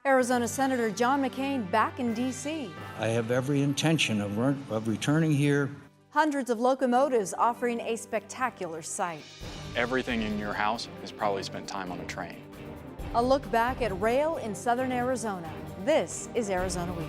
Arizona Senator John McCain back in D.C. I have every intention of returning here. Hundreds of locomotives offering a spectacular sight. Everything in your house has probably spent time on a train. A look back at rail in southern Arizona. This is Arizona Week.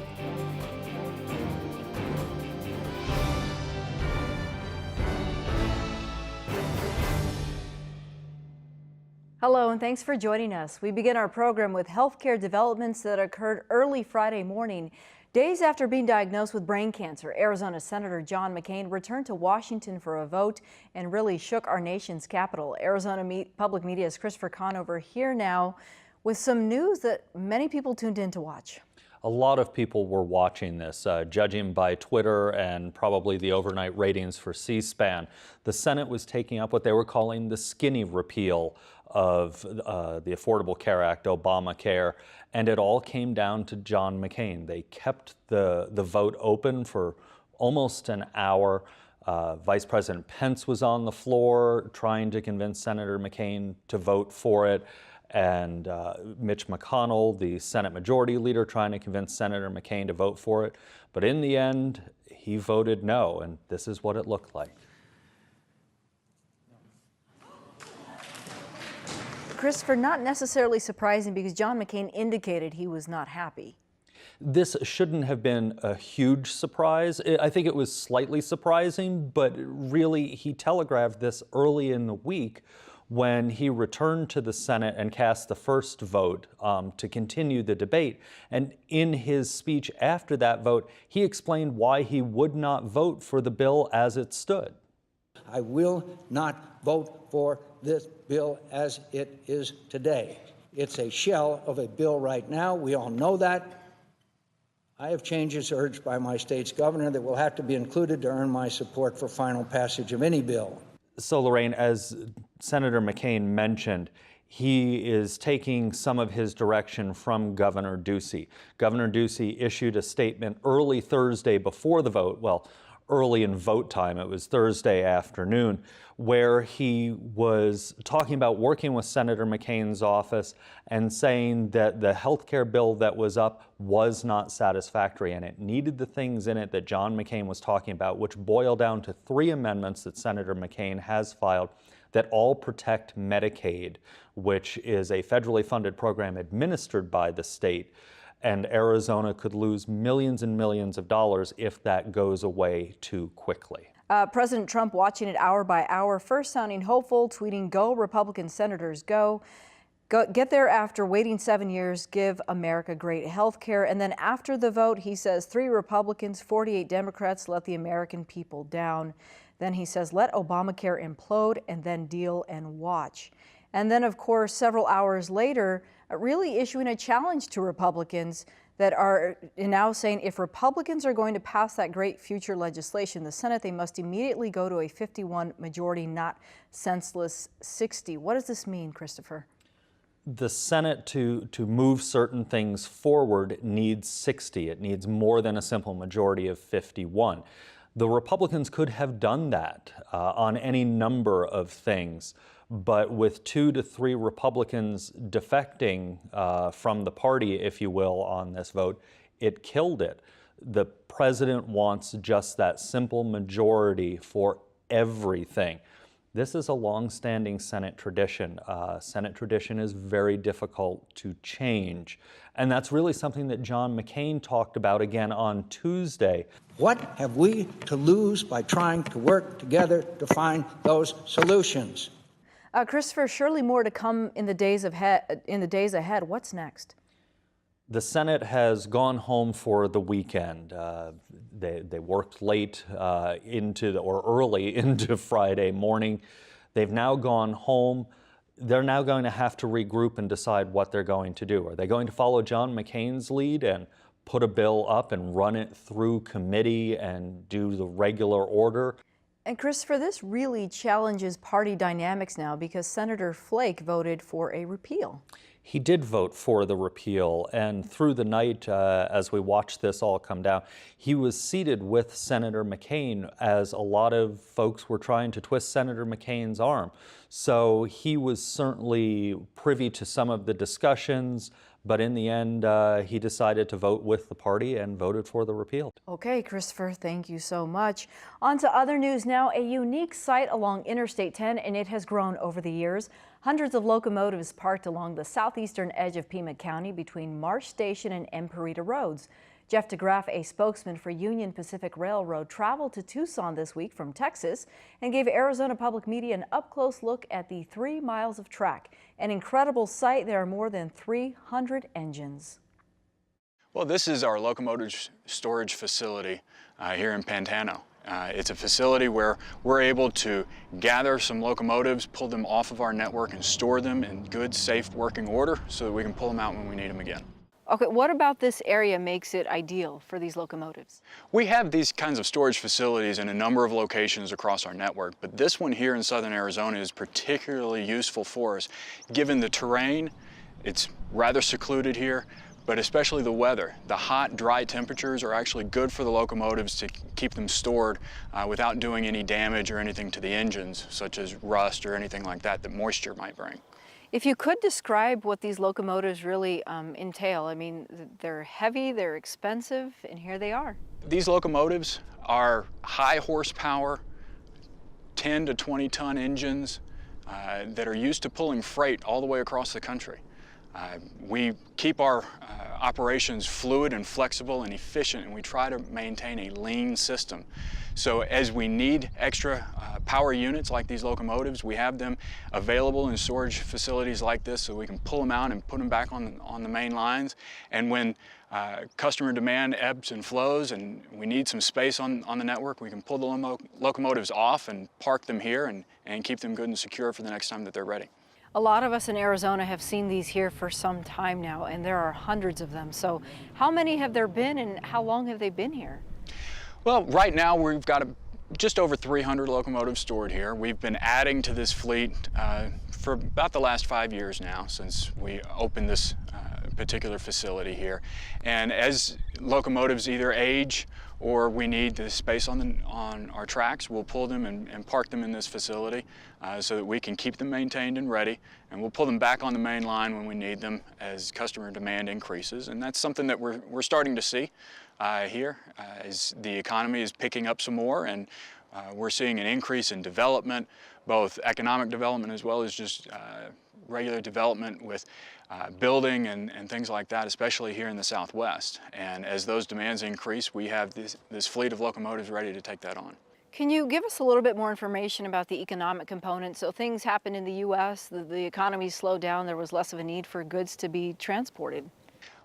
Hello and thanks for joining us. We begin our program with healthcare developments that occurred early Friday morning. Days after being diagnosed with brain cancer, Arizona Senator John McCain returned to Washington for a vote and really shook our nation's capital. Arizona Public Media's Christopher Conover here now with some news that many people tuned in to watch. A lot of people were watching this, judging by Twitter and probably the overnight ratings for C-SPAN. The Senate was taking up what they were calling the skinny repeal of the Affordable Care Act, Obamacare, and it all came down to John McCain. They kept the vote open for almost an hour. Vice President Pence was on the floor trying to convince Senator McCain to vote for it, and Mitch McConnell, the Senate Majority Leader, trying to convince Senator McCain to vote for it. But in the end, he voted no, and this is what it looked like. Christopher, not necessarily surprising because John McCain indicated he was not happy. This shouldn't have been a huge surprise. I think it was slightly surprising, but really he telegraphed this early in the week when he returned to the Senate and cast the first vote to continue the debate. And in his speech after that vote, he explained why he would not vote for the bill as it stood. I will not vote for this bill as it is today. It's a shell of a bill right now. We all know that. I have changes urged by my state's governor that will have to be included to earn my support for final passage of any bill. So, Lorraine, as Senator McCain mentioned, he is taking some of his direction from Governor Ducey. Governor Ducey issued a statement early Thursday before the vote, well, early in vote time, it was Thursday afternoon, where he was talking about working with Senator McCain's office and saying that the health care bill that was up was not satisfactory and it needed the things in it that John McCain was talking about, which boil down to 3 amendments that Senator McCain has filed that all protect Medicaid, which is a federally funded program administered by the state. And Arizona could lose millions and millions of dollars if that goes away too quickly. President Trump watching it hour by hour, first sounding hopeful, tweeting, "Go Republican senators, go. Get there after waiting 7 years, give America great health care." And then after the vote, he says 3 Republicans, 48 Democrats let the American people down. Then he says, let Obamacare implode and then deal and watch. And then, of course, several hours later, really issuing a challenge to Republicans that are now saying if Republicans are going to pass that great future legislation, the Senate, they must immediately go to a 51 majority, not senseless 60. What does this mean, Christopher? The Senate, to move certain things forward, needs 60. It needs more than a simple majority of 51. The Republicans could have done that on any number of things. But with 2 to 3 Republicans defecting from the party, if you will, on this vote, it killed it. The president wants just that simple majority for everything. This is a long-standing Senate tradition. Senate tradition is very difficult to change. And that's really something that John McCain talked about again on Tuesday. What have we to lose by trying to work together to find those solutions? Christopher, surely more to come in the days ahead. What's next? The Senate has gone home for the weekend. They worked late early into Friday morning. They've now gone home. They're now going to have to regroup and decide what they're going to do. Are they going to follow John McCain's lead and put a bill up and run it through committee and do the regular order? And Christopher, this really challenges party dynamics now because Senator Flake voted for a repeal. He did vote for the repeal, and through the night, as we watched this all come down, he was seated with Senator McCain as a lot of folks were trying to twist Senator McCain's arm. So he was certainly privy to some of the discussions, But in the end, he decided to vote with the party and voted for the repeal. Okay, Christopher, thank you so much. On to other news now. A unique site along Interstate 10, and it has grown over the years. Hundreds of locomotives parked along the southeastern edge of Pima County between Marsh Station and Emperita Roads. Jeff DeGraff, a spokesman for Union Pacific Railroad, traveled to Tucson this week from Texas and gave Arizona Public Media an up-close look at the 3 miles of track. An incredible sight. There are more than 300 engines. Well, this is our locomotive storage facility here in Pantano. It's a facility where we're able to gather some locomotives, pull them off of our network, and store them in good, safe working order so that we can pull them out when we need them again. Okay, what about this area makes it ideal for these locomotives? We have these kinds of storage facilities in a number of locations across our network, but this one here in southern Arizona is particularly useful for us given the terrain. It's rather secluded here, but especially the weather. The hot, dry temperatures are actually good for the locomotives to keep them stored without doing any damage or anything to the engines, such as rust or anything like that that moisture might bring. If you could describe what these locomotives really entail, I mean, they're heavy, they're expensive, and here they are. These locomotives are high horsepower, 10 to 20 ton engines that are used to pulling freight all the way across the country. We keep our operations fluid and flexible and efficient, and we try to maintain a lean system. So as we need extra power units like these locomotives, we have them available in storage facilities like this so we can pull them out and put them back on the main lines. And when customer demand ebbs and flows and we need some space on the network, we can pull the locomotives off and park them here and keep them good and secure for the next time that they're ready. A lot of us in Arizona have seen these here for some time now, and there are hundreds of them. So how many have there been, and how long have they been here? Well, right now we've got just over 300 locomotives stored here. We've been adding to this fleet for about the last 5 years now since we opened this particular facility here. And as locomotives either age or we need the space on our tracks, we'll pull them and park them in this facility so that we can keep them maintained and ready. And we'll pull them back on the main line when we need them as customer demand increases. And that's something that we're starting to see here as the economy is picking up some more, and we're seeing an increase in development, both economic development as well as just regular development with building and things like that, especially here in the Southwest. And as those demands increase, we have this fleet of locomotives ready to take that on. Can you give us a little bit more information about the economic component? So things happen in the U.S., the economy slowed down, there was less of a need for goods to be transported.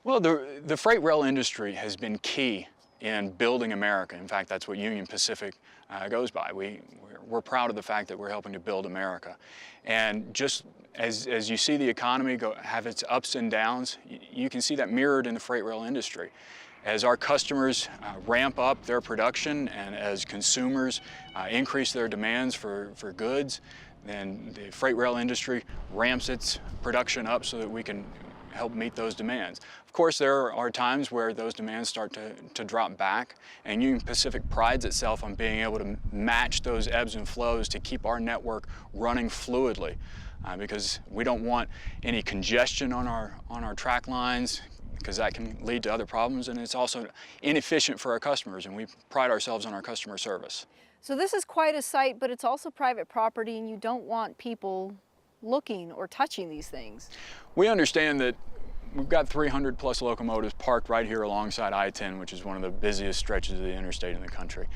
Well, the freight rail industry has been key in building America. In fact, that's what Union Pacific goes by. We're proud of the fact that we're helping to build America. And just as you see the economy have its ups and downs, you can see that mirrored in the freight rail industry. As our customers ramp up their production and as consumers increase their demands for goods, then the freight rail industry ramps its production up so that we can help meet those demands. Of course, there are times where those demands start to drop back, and Union Pacific prides itself on being able to match those ebbs and flows to keep our network running fluidly, because we don't want any congestion on our track lines, because that can lead to other problems, and it's also inefficient for our customers, and we pride ourselves on our customer service. So this is quite a site, but it's also private property, and you don't want people looking or touching these things. We understand that we've got 300 plus locomotives parked right here alongside I-10, which is one of the busiest stretches of the interstate in the country.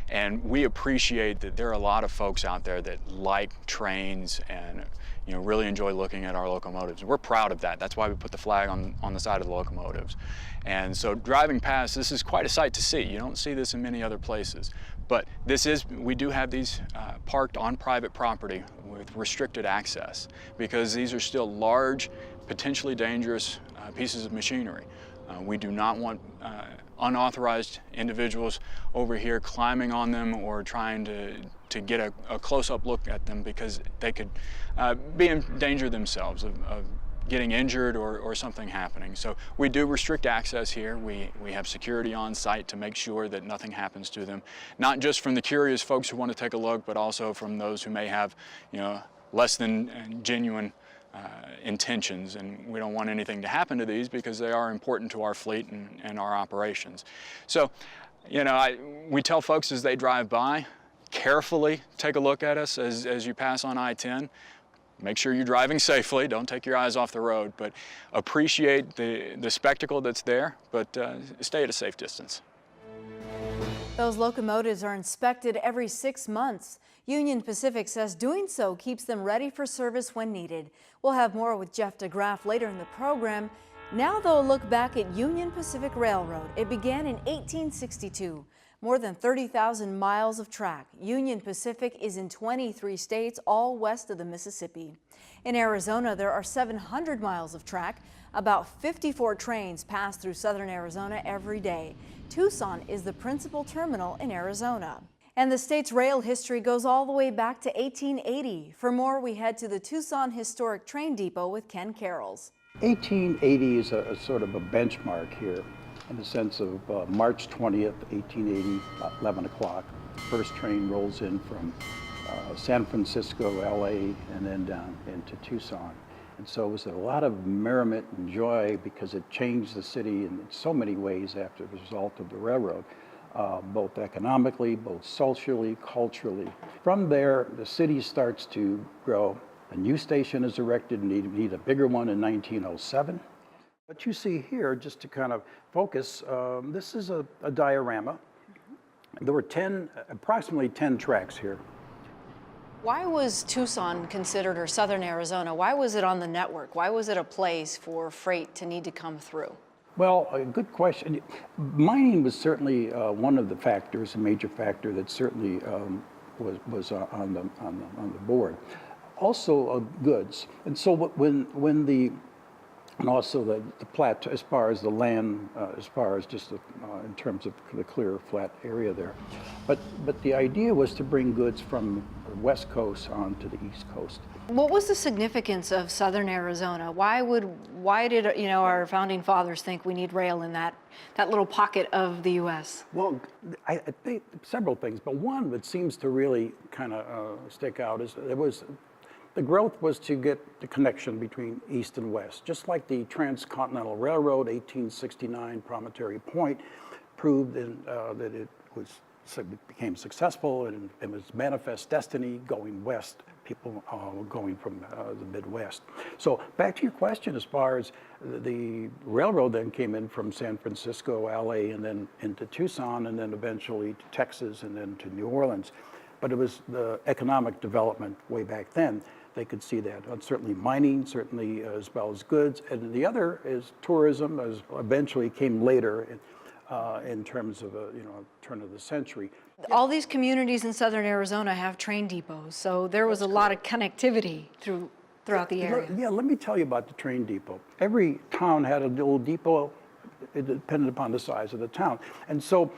And we appreciate that there are a lot of folks out there that like trains and really enjoy looking at our locomotives. We're proud of that. That's why we put the flag on the side of the locomotives. And so driving past, this is quite a sight to see. You don't see this in many other places. But we do have these parked on private property with restricted access, because these are still large, potentially dangerous pieces of machinery. We do not want unauthorized individuals over here climbing on them or trying to get a close-up look at them, because they could be in danger themselves of getting injured or something happening. So we do restrict access here. We have security on site to make sure that nothing happens to them, not just from the curious folks who want to take a look, but also from those who may have less than genuine intentions, and we don't want anything to happen to these because they are important to our fleet and our operations. So, you know, we tell folks as they drive by, carefully take a look at us as you pass on I-10. Make sure you're driving safely, don't take your eyes off the road, but appreciate the spectacle that's there, but stay at a safe distance. Those locomotives are inspected every 6 months. Union Pacific says doing so keeps them ready for service when needed. We'll have more with Jeff DeGraff later in the program. Now, though, a look back at Union Pacific Railroad. It began in 1862. More than 30,000 miles of track. Union Pacific is in 23 states, all west of the Mississippi. In Arizona, there are 700 miles of track. About 54 trains pass through southern Arizona every day. Tucson is the principal terminal in Arizona. And the state's rail history goes all the way back to 1880. For more, we head to the Tucson Historic Train Depot with Ken Karrels. 1880 is a sort of a benchmark here in the sense of March 20th, 1880, about 11 o'clock. The first train rolls in from San Francisco, LA, and then down into Tucson. And so it was a lot of merriment and joy because it changed the city in so many ways after the result of the railroad, both economically, both socially, culturally. From there, the city starts to grow. A new station is erected, need a bigger one in 1907. What you see here, just to kind of focus, this is a diorama. There were approximately 10 tracks here. Why was Tucson considered, or southern Arizona, why was it on the network? Why was it a place for freight to need to come through? Well, a good question. Mining was certainly one of the factors, a major factor that certainly was on the board. Also goods. And so and also the plateau, as far as the land, as far as just in terms of the clear, flat area there. But the idea was to bring goods from the west coast onto the east coast. What was the significance of southern Arizona? Why did our founding fathers think we need rail in that little pocket of the U.S.? Well, I think several things, but one that seems to really kind of stick out is the growth was to get the connection between east and west, just like the Transcontinental Railroad, 1869 Promontory Point, proved that it became successful and it was manifest destiny going west, people going from the Midwest. So back to your question, as far as the railroad then came in from San Francisco, LA, and then into Tucson, and then eventually to Texas, and then to New Orleans. But it was the economic development way back then. They could see that. Certainly mining, certainly as well as goods. And the other is tourism, as eventually came later in terms of turn of the century. All these communities in southern Arizona have train depots, so there was a lot of connectivity throughout the area. Yeah, let me tell you about the train depot. Every town had a little depot. It depended upon the size of the town. And so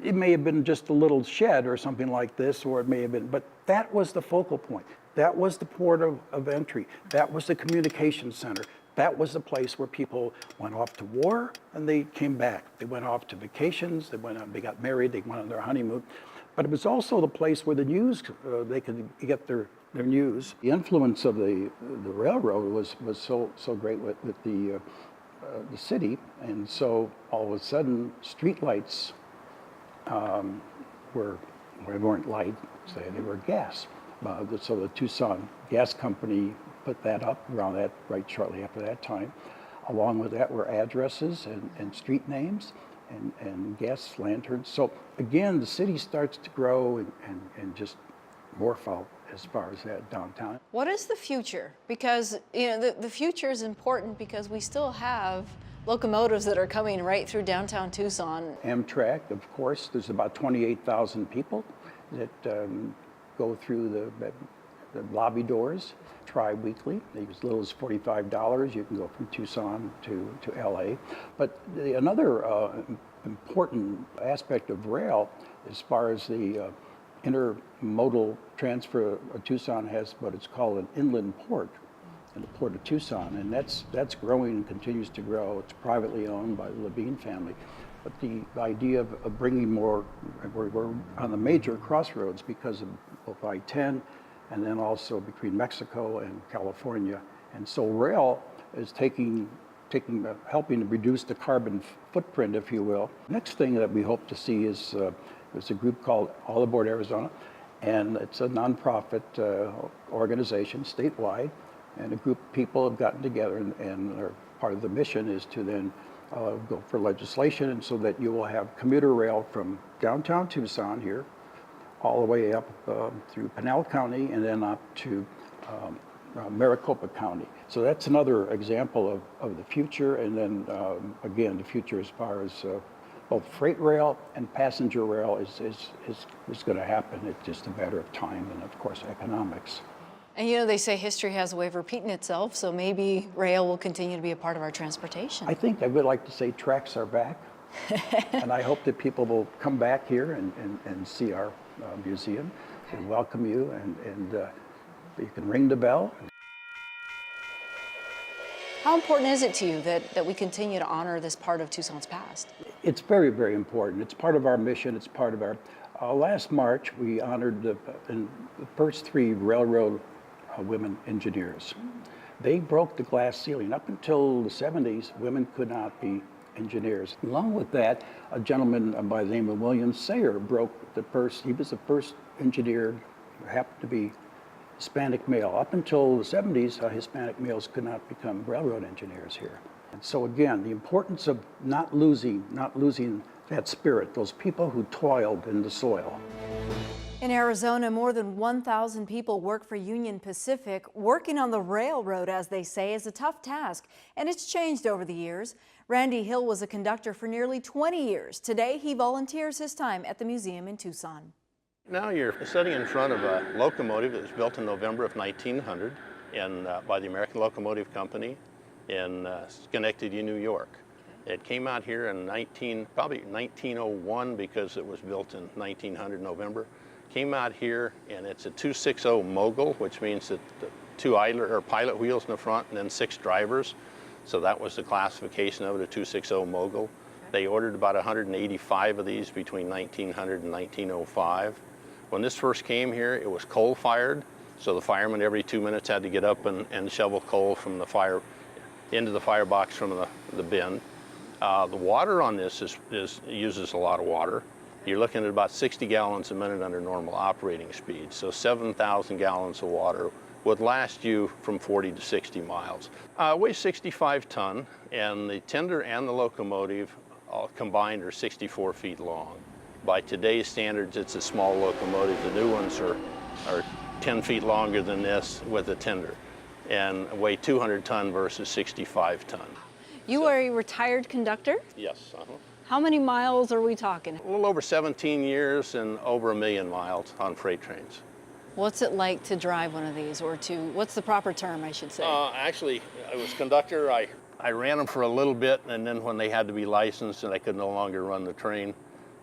it may have been just a little shed or something like this, or it may have been, but that was the focal point. That was the port of entry. That was the communication center. That was the place where people went off to war and they came back. They went off to vacations, they got married, they went on their honeymoon. But it was also the place where the news, they could get their news. The influence of the railroad was so great with the city, and so all of a sudden streetlights weren't light, say they were gas. So the Tucson Gas Company put that up around that, right shortly after that time. Along with that were addresses and street names and gas lanterns. So again, the city starts to grow and just morph out as far as that downtown. What is the future? Because the future is important because we still have locomotives that are coming right through downtown Tucson. Amtrak, of course, there's about 28,000 people that go through the lobby doors tri-weekly. As little as $45, you can go from Tucson to LA. But another important aspect of rail, as far as the intermodal transfer, Tucson has what it's called an inland port, in the port of Tucson, and that's growing and continues to grow. It's privately owned by the Levine family. But the idea of bringing more, we're on the major crossroads because of both I-10 and then also between Mexico and California. And so rail is helping to reduce the carbon footprint, if you will. Next thing that we hope to see is there's a group called All Aboard Arizona, and it's a nonprofit organization statewide, and a group of people have gotten together, and part of the mission is to then go for legislation, and so that you will have commuter rail from downtown Tucson here, all the way up through Pinal County, and then up to Maricopa County. So that's another example of the future, and then again, the future as far as both freight rail and passenger rail is going to happen. It's just a matter of time and, of course, economics. And you know, they say history has a way of repeating itself, so maybe rail will continue to be a part of our transportation. I think I would like to say tracks are back, and I hope that people will come back here and see our museum. We welcome you, and you can ring the bell. How important is it to you that we continue to honor this part of Tucson's past? It's very, very important. It's part of our mission. It's part of our... last March, we honored the first 3 railroad women engineers. They broke the glass ceiling. Up until the 70s, women could not be engineers. Along with that, a gentleman by the name of William Sayer he was the first engineer who happened to be Hispanic male. Up until the 70s, Hispanic males could not become railroad engineers here. And so again, the importance of not losing that spirit, those people who toiled in the soil. In Arizona, more than 1,000 people work for Union Pacific. Working on the railroad, as they say, is a tough task, and it's changed over the years. Randy Hill was a conductor for nearly 20 years. Today, he volunteers his time at the museum in Tucson. Now you're sitting in front of a locomotive that was built in November of 1900 by the American Locomotive Company in Schenectady, New York. It came out here in probably 1901 because it was built in 1900 November. Came out here, and it's a 260 mogul, which means that the 2 pilot wheels in the front and then 6 drivers. So that was the classification of it, a 260 mogul. They ordered about 185 of these between 1900 and 1905. When this first came here, it was coal-fired, so the firemen every 2 minutes had to get up and shovel coal from the fire into the firebox from the bin. The water on this uses a lot of water. You're looking at about 60 gallons a minute under normal operating speed, so 7,000 gallons of water would last you from 40 to 60 miles. It weighs 65 ton, and the tender and the locomotive all combined are 64 feet long. By today's standards, it's a small locomotive. The new ones are 10 feet longer than this with a tender, and weigh 200 ton versus 65 ton. You are a retired conductor? Yes. How many miles are we talking? A little over 17 years and over 1 million miles on freight trains. What's it like to drive one of these, or what's the proper term, I should say? Actually, I was conductor. I ran them for a little bit, and then when they had to be licensed and I could no longer run the train.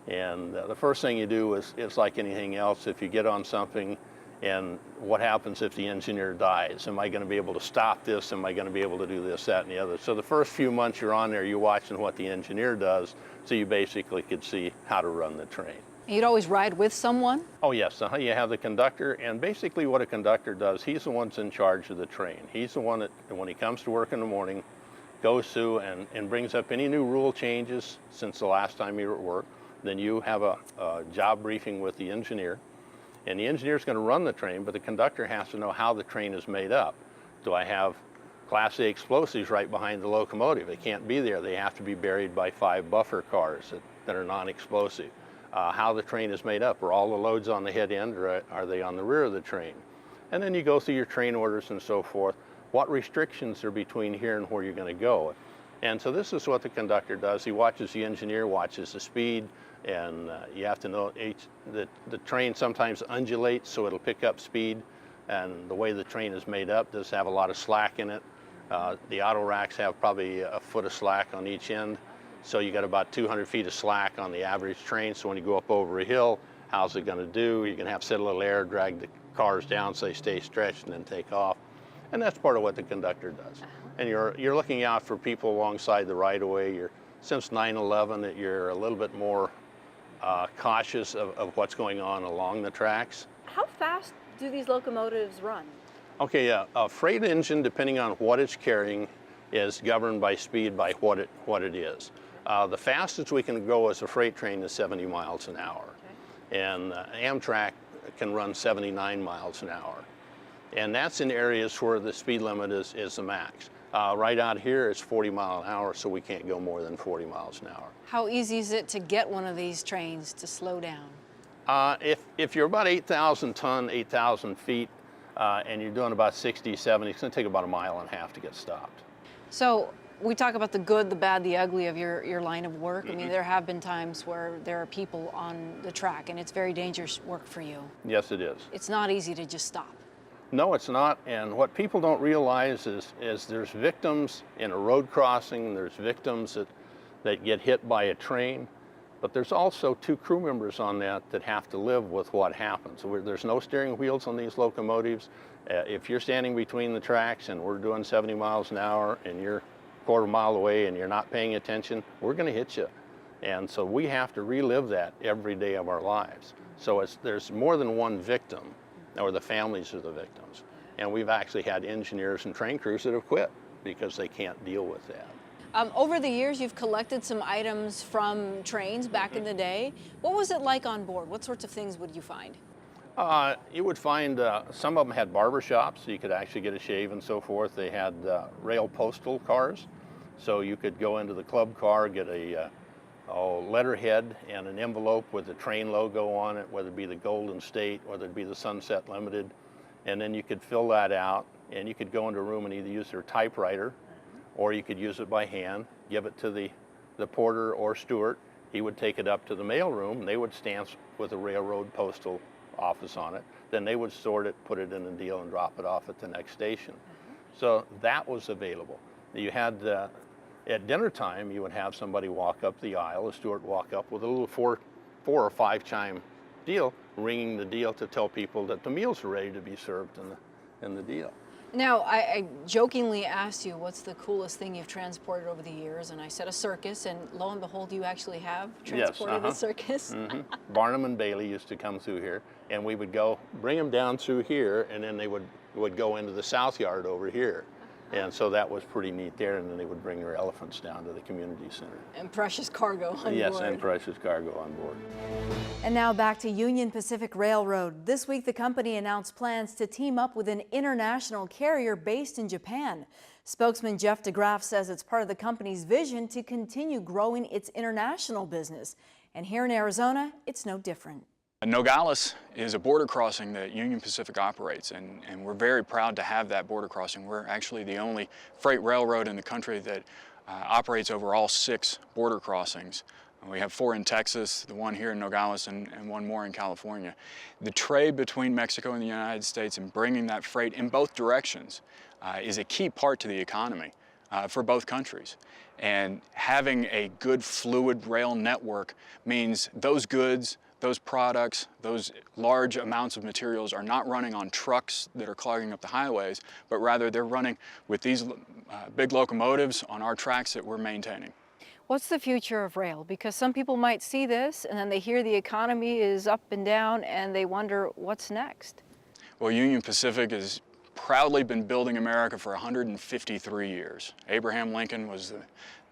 And the first thing you do is, it's like anything else. If you get on something, and what happens if the engineer dies? Am I going to be able to stop this? Am I going to be able to do this, that, and the other? So the first few months you're on there, you're watching what the engineer does, so you basically could see how to run the train. You'd always ride with someone? Oh yes, you have the conductor, and basically what a conductor does, he's the one that's in charge of the train. He's the one that, when he comes to work in the morning, goes through and brings up any new rule changes since the last time you were at work. Then you have a job briefing with the engineer, and the engineer's going to run the train, but the conductor has to know how the train is made up. Do I have Class A explosives right behind the locomotive? They can't be there. They have to be buried by 5 buffer cars that are non-explosive. How the train is made up. Are all the loads on the head end, or are they on the rear of the train? And then you go through your train orders and so forth. What restrictions are between here and where you're going to go? And so this is what the conductor does. He watches the engineer, watches the speed, and you have to know that the train sometimes undulates, so it'll pick up speed. And the way the train is made up does have a lot of slack in it. The auto racks have probably a foot of slack on each end. So you got about 200 feet of slack on the average train. So when you go up over a hill, how's it going to do? You're going to have to set a little air, drag the cars down so they stay stretched, and then take off. And that's part of what the conductor does. And you're looking out for people alongside the right-of-way. Since 9/11, that you're a little bit more cautious of what's going on along the tracks. How fast do these locomotives run? Okay, yeah, a freight engine, depending on what it's carrying, is governed by speed by what it is. The fastest we can go as a freight train is 70 miles an hour. Okay. And Amtrak can run 79 miles an hour. And that's in areas where the speed limit is the max. Right out here it's 40 miles an hour, so we can't go more than 40 miles an hour. How easy is it to get one of these trains to slow down? If you're about 8,000 ton, 8,000 feet, and you're doing about 60, 70, it's going to take about 1.5 miles to get stopped. So we talk about the good, the bad, the ugly of your line of work. Mm-hmm. I mean, there have been times where there are people on the track, and it's very dangerous work for you. Yes, it is. It's not easy to just stop. No, it's not. And what people don't realize is there's victims in a road crossing, there's victims that get hit by a train, but there's also 2 crew members on that have to live with what happens. There's no steering wheels on these locomotives. If you're standing between the tracks and we're doing 70 miles an hour and you're a quarter mile away and you're not paying attention, we're going to hit you. And so we have to relive that every day of our lives. So there's more than one victim, or the families of the victims. And we've actually had engineers and train crews that have quit because they can't deal with that. Over the years, you've collected some items from trains back in the day. What was it like on board? What sorts of things would you find? You would find some of them had barber shops, so you could actually get a shave and so forth. They had rail postal cars, so you could go into the club car, get a letterhead and an envelope with the train logo on it, whether it be the Golden State, whether it be the Sunset Limited, and then you could fill that out, and you could go into a room and either use their typewriter, or you could use it by hand, give it to the porter or steward. He would take it up to the mail room, and they would stamp with a railroad postal office on it. Then they would sort it, put it in a deal, and drop it off at the next station. So that was available. You had, at dinner time, you would have somebody walk up the aisle, a steward walk up with a little 4 or 5 chime deal, ringing the deal to tell people that the meals are ready to be served in the deal. Now, I jokingly asked you what's the coolest thing you've transported over the years, and I said a circus, and lo and behold, you actually have transported a circus. Mm-hmm. Barnum and Bailey used to come through here, and we would go bring them down through here, and then they would go into the South Yard over here. And so that was pretty neat there, and then they would bring their elephants down to the community center. And precious cargo on board. Yes, and precious cargo on board. And now back to Union Pacific Railroad. This week, the company announced plans to team up with an international carrier based in Japan. Spokesman Jeff DeGraff says it's part of the company's vision to continue growing its international business. And here in Arizona, it's no different. Nogales is a border crossing that Union Pacific operates, and we're very proud to have that border crossing. We're actually the only freight railroad in the country that operates over all 6 border crossings. We have 4 in Texas, the one here in Nogales, and one more in California. The trade between Mexico and the United States and bringing that freight in both directions is a key part to the economy for both countries. And having a good fluid rail network means those goods, those products, those large amounts of materials are not running on trucks that are clogging up the highways, but rather they're running with these big locomotives on our tracks that we're maintaining. What's the future of rail? Because some people might see this and then they hear the economy is up and down and they wonder what's next. Well, Union Pacific has proudly been building America for 153 years. Abraham Lincoln was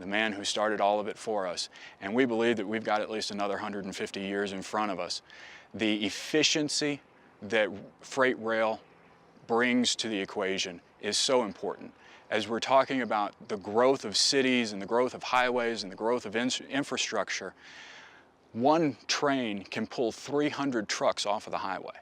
the man who started all of it for us, and we believe that we've got at least another 150 years in front of us. The efficiency that freight rail brings to the equation is so important. As we're talking about the growth of cities and the growth of highways and the growth of infrastructure, one train can pull 300 trucks off of the highway.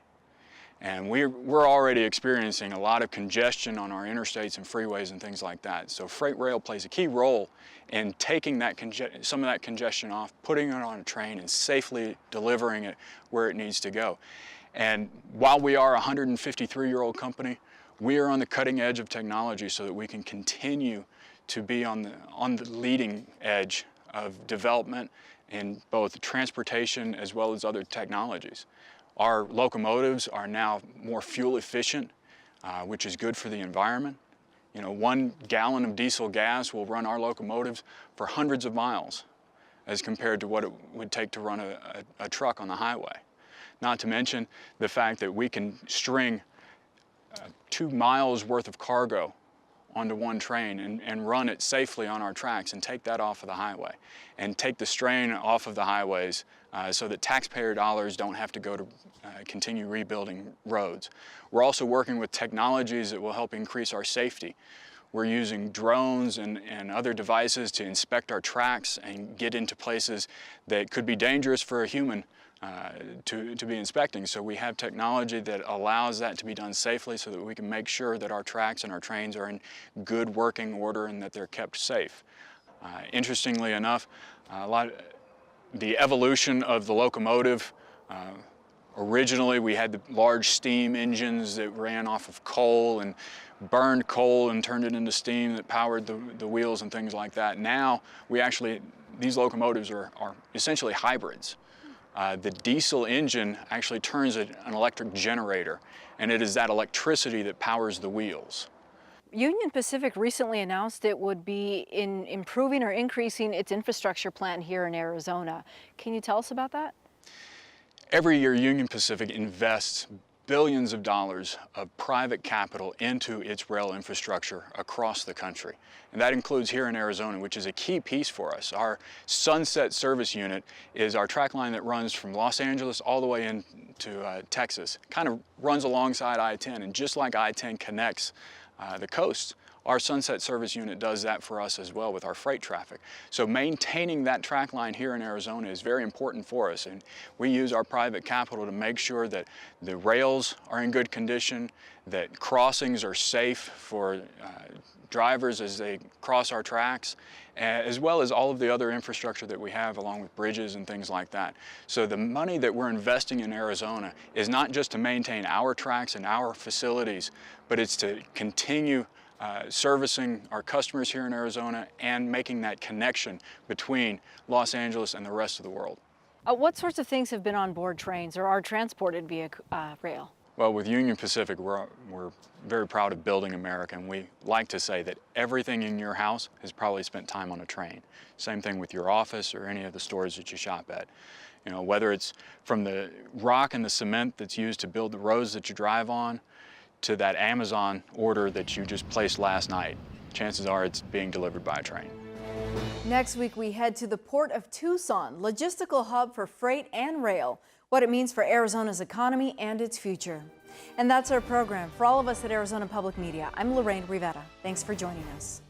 And we're already experiencing a lot of congestion on our interstates and freeways and things like that. So freight rail plays a key role in taking that some of that congestion off, putting it on a train, and safely delivering it where it needs to go. And while we are a 153-year-old company, we are on the cutting edge of technology so that we can continue to be on the leading edge of development in both transportation as well as other technologies. Our locomotives are now more fuel efficient, which is good for the environment. You know, 1 gallon of diesel gas will run our locomotives for hundreds of miles as compared to what it would take to run a truck on the highway. not to mention the fact that we can string 2 miles worth of cargo onto one train and run it safely on our tracks and take that off of the highway and take the strain off of the highways so that taxpayer dollars don't have to go to continue rebuilding roads. We're also working with technologies that will help increase our safety. We're using drones and other devices to inspect our tracks and get into places that could be dangerous for a human to be inspecting. So we have technology that allows that to be done safely so that we can make sure that our tracks and our trains are in good working order and that they're kept safe. Interestingly enough, the evolution of the locomotive, originally we had the large steam engines that ran off of coal and burned coal and turned it into steam that powered the wheels and things like that. Now these locomotives are essentially hybrids. The diesel engine actually turns an electric generator, and it is that electricity that powers the wheels. Union Pacific recently announced it would be improving or increasing its infrastructure plant here in Arizona. Can you tell us about that? Every year, Union Pacific invests billions of dollars of private capital into its rail infrastructure across the country. And that includes here in Arizona, which is a key piece for us. Our Sunset Service Unit is our track line that runs from Los Angeles all the way into Texas. Kind of runs alongside I-10, and just like I-10 connects the coast, our Sunset Service Unit does that for us as well with our freight traffic. So maintaining that track line here in Arizona is very important for us, and we use our private capital to make sure that the rails are in good condition, that crossings are safe for drivers as they cross our tracks, as well as all of the other infrastructure that we have along with bridges and things like that. So the money that we're investing in Arizona is not just to maintain our tracks and our facilities, but it's to continue servicing our customers here in Arizona and making that connection between Los Angeles and the rest of the world. What sorts of things have been on board trains or are transported via rail? Well, with Union Pacific, we're very proud of building America, and we like to say that everything in your house has probably spent time on a train. Same thing with your office or any of the stores that you shop at. You know, whether it's from the rock and the cement that's used to build the roads that you drive on, to that Amazon order that you just placed last night. Chances are it's being delivered by a train. Next week, we head to the Port of Tucson, logistical hub for freight and rail, what it means for Arizona's economy and its future. And that's our program. For all of us at Arizona Public Media, I'm Lorraine Rivera. Thanks for joining us.